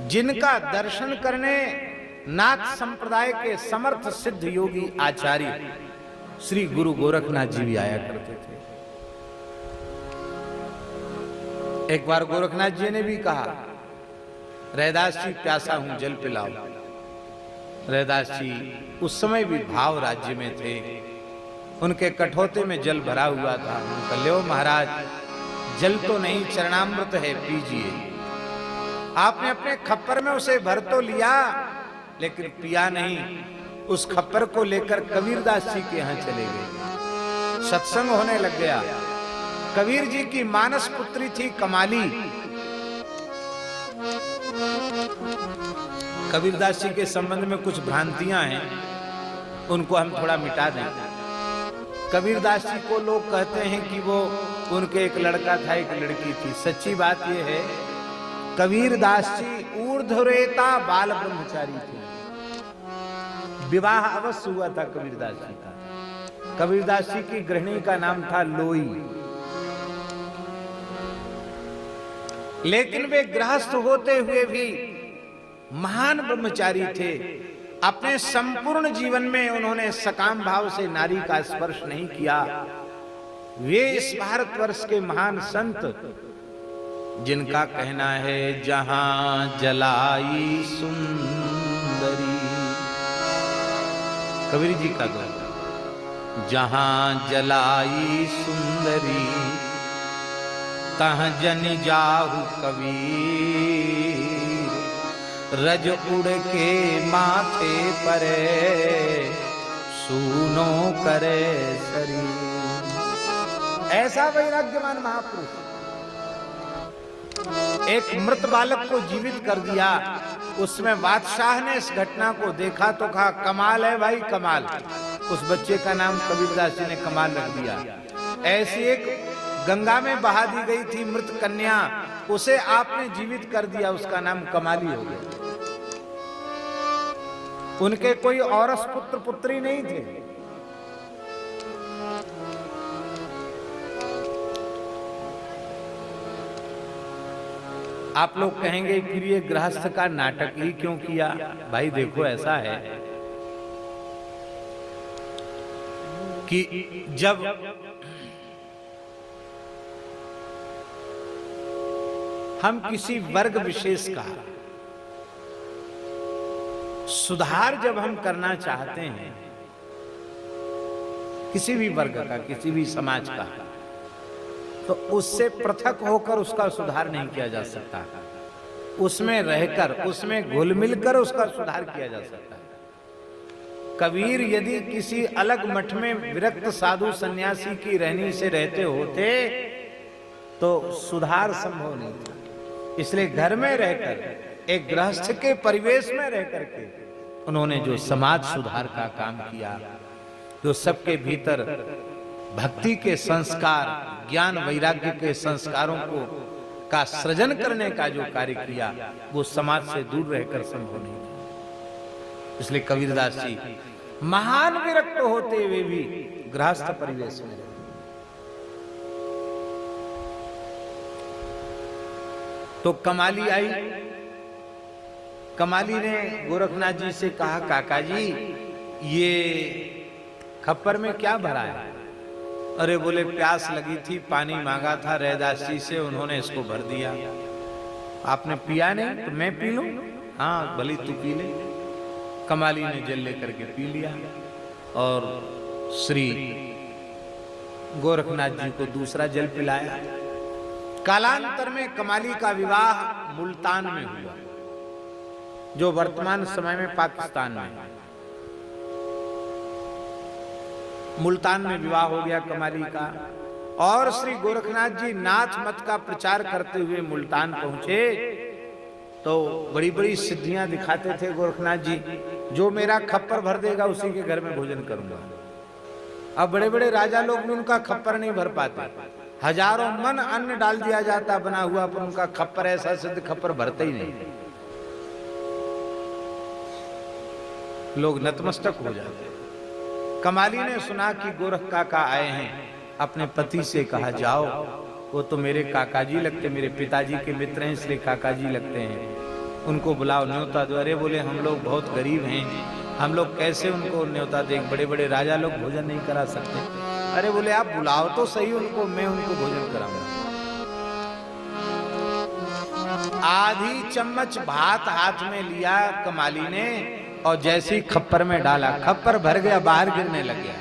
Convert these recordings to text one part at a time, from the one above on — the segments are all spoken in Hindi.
जिनका दर्शन करने नाथ संप्रदाय के समर्थ सिद्ध योगी आचार्य श्री गुरु गोरखनाथ जी भी आया करते थे। एक बार गोरखनाथ जी ने भी कहा, रैदास जी प्यासा हूं, जल पिलाओ। रैदास जी उस समय भी भाव राज्य में थे, उनके कठौते में जल भरा हुआ था। उनका लो महाराज, जल तो नहीं, चरणामृत है, पीजिए। आपने अपने खप्पर में उसे भर तो लिया, लेकिन पिया नहीं। उस खप्पर को लेकर कबीरदास जी के यहां चले गए। सत्संग होने लग गया। कबीर जी की मानस पुत्री थी कमाली। कबीरदास जी के संबंध में कुछ भ्रांतियां हैं, उनको हम थोड़ा मिटा दें। कबीरदास जी को लोग कहते हैं कि वो उनके एक लड़का था, एक लड़की थी। सच्ची बात यह है, कबीरदास जी ऊर्ध्वरेता बाल ब्रह्मचारी थे। विवाह अवश्य हुआ था कबीरदास जी का। कबीरदास जी की गृहिणी का नाम था लोई, लेकिन वे गृहस्थ होते हुए भी महान ब्रह्मचारी थे। अपने संपूर्ण जीवन में उन्होंने सकाम भाव से नारी का स्पर्श नहीं किया। वे इस भारतवर्ष के महान संत, जिनका कहना है जहां जलाई सुंदरी, कबीर जी का गाना, जहां जलाई सुंदरी तहाँ जन जाहु कबीर, रज उड़ के माथे परे सूनो करे शरीर। ऐसा वैराग्यवान महापुरुष एक मृत बालक को जीवित कर दिया। उसमें बादशाह ने इस घटना को देखा तो कहा, कमाल है भाई, कमाल। उस बच्चे का नाम कबीरदास जी ने कमाल रख दिया। ऐसी एक गंगा में बहा दी गई थी मृत कन्या, उसे आपने जीवित कर दिया, उसका नाम कमाली हो गया। उनके कोई औरस पुत्र पुत्री नहीं थे। आप लोग कहेंगे कि ये गृहस्थ का नाटक ही क्यों किया? भाई देखो, ऐसा है कि जब हम किसी वर्ग विशेष का सुधार जब हम करना चाहते हैं, किसी भी वर्ग का, किसी भी समाज का, तो उससे पृथक होकर उसका सुधार नहीं किया जा सकता। उसमें रहकर, उसमें घुल मिलकर उसका सुधार किया जा सकता है। कबीर यदि किसी अलग मठ में विरक्त साधु सन्यासी की रहनी से रहते होते तो सुधार संभव नहीं था। इसलिए घर में रहकर, एक गृहस्थ के परिवेश में रहकर के उन्होंने जो समाज सुधार का काम किया, जो सबके भीतर भक्ति के संस्कार, ज्ञान वैराग्य के संस्कारों को का सृजन करने का जो कार्य किया, वो समाज से दूर रहकर संभव नहीं था। इसलिए कबीरदास जी महान विरक्त होते हुए भी गृहस्थ परिवेश में रहे। तो कमाली आई। कमाली ने गोरखनाथ जी से कहा, काका जी ये खप्पर में क्या भरा है? अरे बोले, प्यास लगी थी, पानी मांगा था रैदास जी से, उन्होंने इसको भर दिया। आपने पिया नहीं तो मैं पी लूं? हाँ भली तू पी ले। कमाली ने जल लेकर के पी लिया और श्री गोरखनाथ जी को दूसरा जल पिलाया। कालांतर में कमाली का विवाह मुल्तान में हुआ, जो वर्तमान समय में पाकिस्तान में है। मुल्तान में विवाह हो गया कमाली का, और श्री गोरखनाथ जी नाथ मत का प्रचार करते हुए मुल्तान पहुंचे तो बड़ी बड़ी सिद्धियां दिखाते थे गोरखनाथ जी। जो मेरा खप्पर भर देगा उसी के घर में भोजन करूंगा। अब बड़े बड़े राजा लोग भी उनका खप्पर नहीं भर पाते। हजारों मन अन्न डाल दिया जाता बना हुआ, पर उनका खप्पर ऐसा सिद्ध खप्पर भरते ही नहीं। लोग नतमस्तक हो जाते। कमाली ने सुना कि गोरख काका आए हैं, अपने पति से कहा, जाओ, वो तो मेरे काका जी लगते, मेरे पिताजी के मित्र हैं, इसलिए काका जी लगते हैं, उनको बुलाओ, न्योता दो। अरे बोले हम लोग बहुत गरीब हैं, हम लोग कैसे उनको न्योता दें, बड़े बड़े राजा लोग भोजन नहीं करा सकते। अरे बोले आप बुलाओ तो सही उनको, मैं उनको भोजन कराऊंगा। आधी चम्मच भात हाथ में लिया कमाली ने और जैसे ही खप्पर में डाला, खप्पर भर गया, बाहर गिरने लग गया।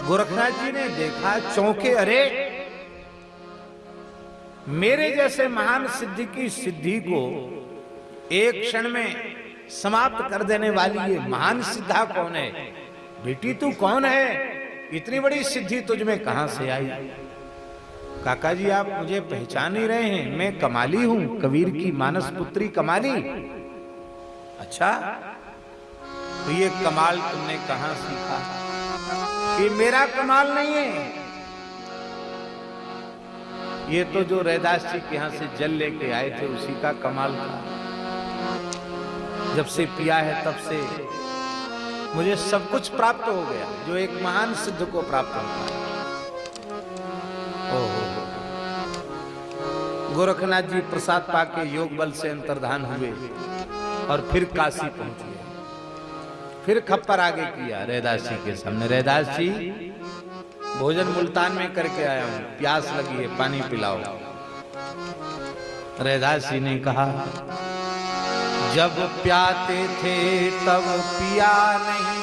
गोरखनाथ जी ने देखा, चौंके, अरे मेरे जैसे महान सिद्धि की सिद्धि को एक क्षण में समाप्त कर देने वाली ये महान सिद्धा कौन है? बेटी तू कौन है? इतनी बड़ी सिद्धि तुझ में कहां से आई? काका जी आप मुझे पहचान नहीं रहे हैं, मैं कमाली हूं, कबीर की मानस पुत्री कमाली। अच्छा, तो ये कमाल तुमने कहां सीखा? ये मेरा कमाल नहीं है, ये तो जो रैदास जी के यहां से जल लेके आए थे उसी का कमाल था। जब से पिया है तब से मुझे सब कुछ प्राप्त हो गया जो एक महान सिद्ध को प्राप्त होता है। ओहो, गोरखनाथ जी प्रसाद पाके योग बल से अंतर्धान हुए और फिर काशी पहुंच गए। फिर खप्पर आगे किया रैदास जी के सामने, रैदास जी भोजन मुल्तान में करके आया हूं, प्यास लगी है, पानी पिलाओ। रैदास जी ने कहा, जब प्याते थे तब पिया नहीं,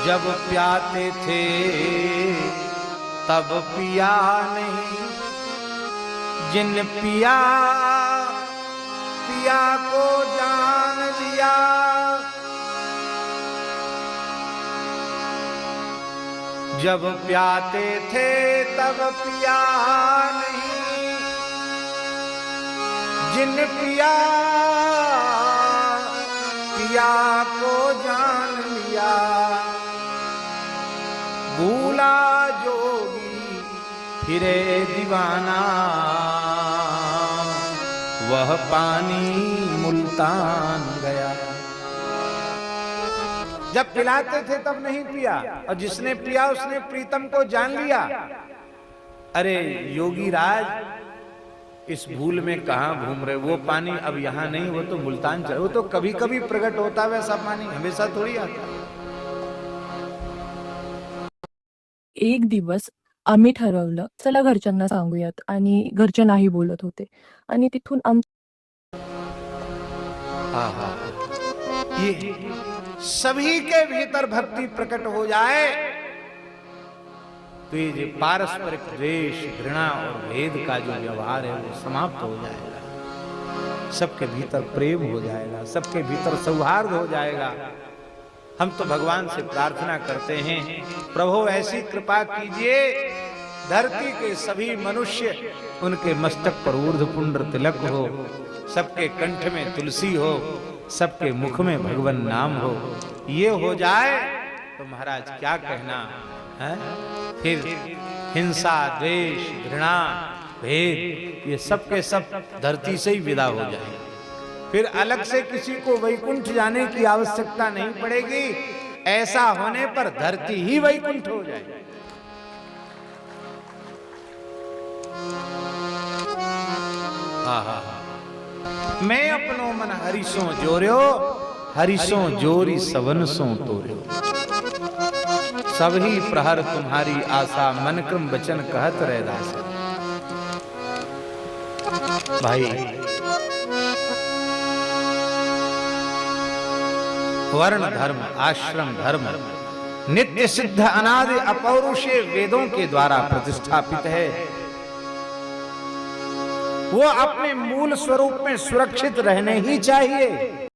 जब प्याते थे तब पिया नहीं, जिन पिया पिया को जान लिया, जब प्याते थे तब पिया नहीं, जिन पिया पिया को जान लिया, भूला जोगी फिरे दीवाना, वह पानी मुल्तान गया। जब पिलाते थे तब नहीं पिया, और जिसने पिया उसने प्रीतम को जान लिया। अरे योगी राज इस भूल में कहां घूम रहे, वो पानी अब यहां नहीं, वो तो मुल्तान चला, वो तो कभी कभी प्रकट होता है, वैसा पानी हमेशा थोड़ी आता। एक दिवस आम्ही ठरवलं चला घरच्यांना सांगूयात, आणि घरचे नाही बोलत होते, आणि तिथून ये सभी के भीतर भक्ति प्रकट हो जाए तो ये पारस्परिक द्वेष, घृणा और भेद का जो व्यवहार है वो समाप्त हो जाएगा, सबके भीतर प्रेम हो जाएगा, सबके भीतर सौहार्द हो जाएगा। हम तो भगवान से प्रार्थना करते हैं, प्रभु ऐसी कृपा कीजिए धरती के सभी मनुष्य उनके मस्तक पर ऊर्ध्व पुंड्र तिलक हो, सबके कंठ में तुलसी हो, सबके मुख में भगवान नाम हो। ये हो जाए तो महाराज क्या कहना है? फिर हिंसा, द्वेष, घृणा, भेद ये सब के सब धरती से ही विदा हो जाए। फिर अलग से किसी को वैकुंठ जाने की आवश्यकता नहीं पड़ेगी, ऐसा होने पर धरती ही वैकुंठ हो जाए। मैं अपनो मन हरिसों जोर्यो, हरिसों जोरी सवन सो तोर्यो, सबही प्रहर तुम्हारी आशा, मन क्रम वचन कहत रैदास। भाई वर्ण धर्म, आश्रम धर्म नित्य सिद्ध अनादि अपौरुषेय वेदों के द्वारा प्रतिष्ठापित है। वो अपने मूल स्वरूप में सुरक्षित रहने ही चाहिए।